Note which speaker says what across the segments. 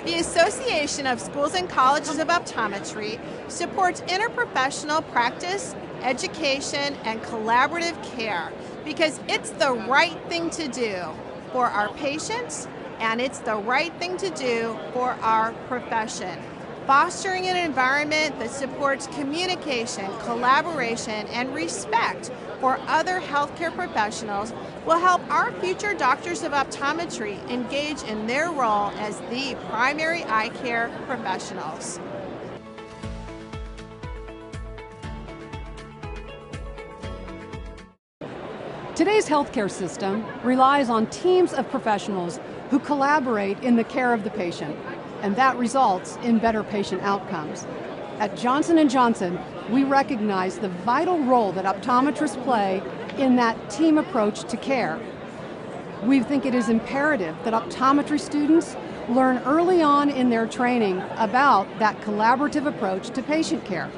Speaker 1: The Association of Schools and Colleges of Optometry supports interprofessional practice, education, and collaborative care because it's the right thing to do for our patients and it's the right thing to do for our profession. Fostering an environment that supports communication, collaboration, and respect for other healthcare professionals will help our future doctors of optometry engage in their role as the primary eye care professionals.
Speaker 2: Today's healthcare system relies on teams of professionals who collaborate in the care of the patient, and that results in better patient outcomes. At Johnson & Johnson, we recognize the vital role that optometrists play in that team approach to care. We think it is imperative that optometry students learn early on in their training about that collaborative approach to patient care.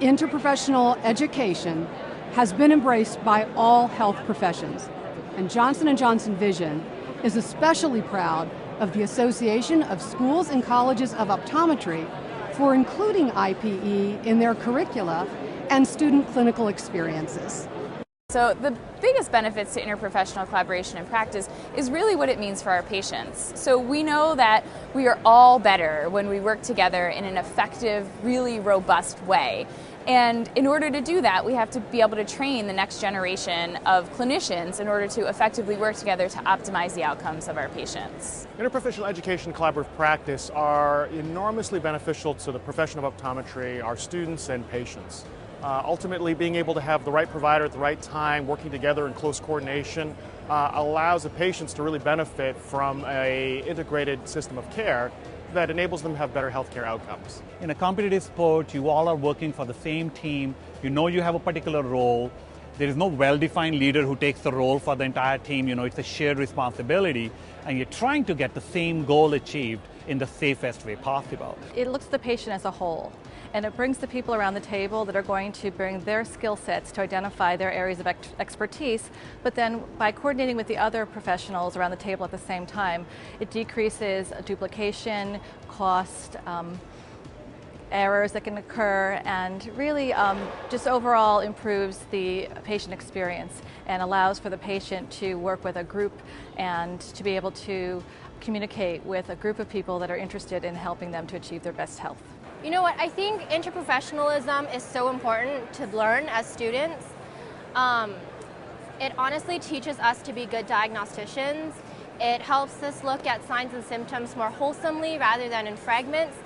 Speaker 2: Interprofessional education has been embraced by all health professions, and Johnson & Johnson Vision is especially proud of the Association of Schools and Colleges of Optometry for including IPE in their curricula and student clinical experiences.
Speaker 3: So the biggest benefits to interprofessional collaboration and practice is really what it means for our patients. So we know that we are all better when we work together in an effective, really robust way. And in order to do that, we have to be able to train the next generation of clinicians in order to effectively work together to optimize the outcomes of our patients.
Speaker 4: Interprofessional education and collaborative practice are enormously beneficial to the profession of optometry, our students and patients. Ultimately, being able to have the right provider at the right time, working together in close coordination, allows the patients to really benefit from an integrated system of care that enables them to have better healthcare outcomes.
Speaker 5: In a competitive sport, you all are working for the same team. You know you have a particular role. There is no well-defined leader who takes the role for the entire team. You know, it's a shared responsibility, and you're trying to get the same goal achieved in the safest way possible.
Speaker 6: It looks at the patient as a whole, and it brings the people around the table that are going to bring their skill sets to identify their areas of expertise, but then by coordinating with the other professionals around the table at the same time, it decreases duplication, cost, errors that can occur, and really just overall improves the patient experience and allows for the patient to work with a group and to be able to communicate with a group of people that are interested in helping them to achieve their best health.
Speaker 7: You know what, I think interprofessionalism is so important to learn as students. It honestly teaches us to be good diagnosticians. It helps us look at signs and symptoms more wholesomely rather than in fragments.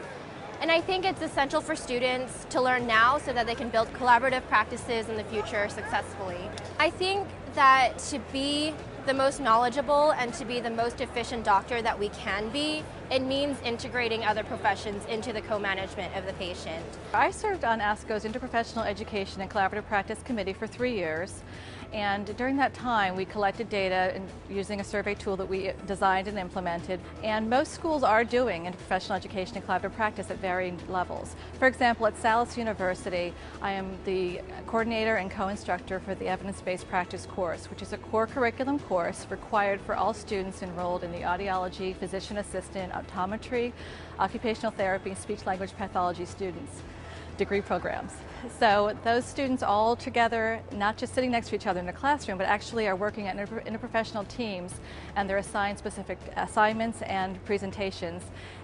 Speaker 7: And I think it's essential for students to learn now so that they can build collaborative practices in the future successfully. I think that to be the most knowledgeable and to be the most efficient doctor that we can be, it means integrating other professions into the co-management of the patient.
Speaker 6: I served on ASCO's Interprofessional Education and Collaborative Practice Committee for 3 years. And during that time, we collected data using a survey tool that we designed and implemented. And most schools are doing interprofessional education and collaborative practice at varying levels. For example, at Salus University, I am the coordinator and co-instructor for the Evidence-Based Practice course, which is a core curriculum course required for all students enrolled in the audiology, physician assistant, optometry, occupational therapy, and speech-language pathology students degree programs. So those students all together, not just sitting next to each other in the classroom, but actually are working at interprofessional teams, and they're assigned specific assignments and presentations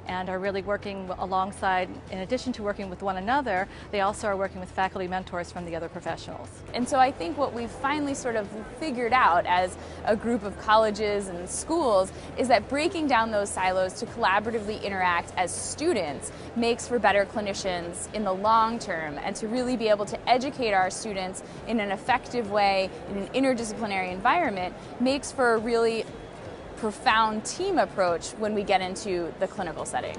Speaker 6: and are really working alongside, in addition to working with one another, they also are working with faculty mentors from the other professionals.
Speaker 3: And so I think what we've finally sort of figured out as a group of colleges and schools is that breaking down those silos to collaboratively interact as students makes for better clinicians in the long term, and to really be able to educate our students in an effective way in an interdisciplinary environment makes for a really profound team approach when we get into the clinical setting.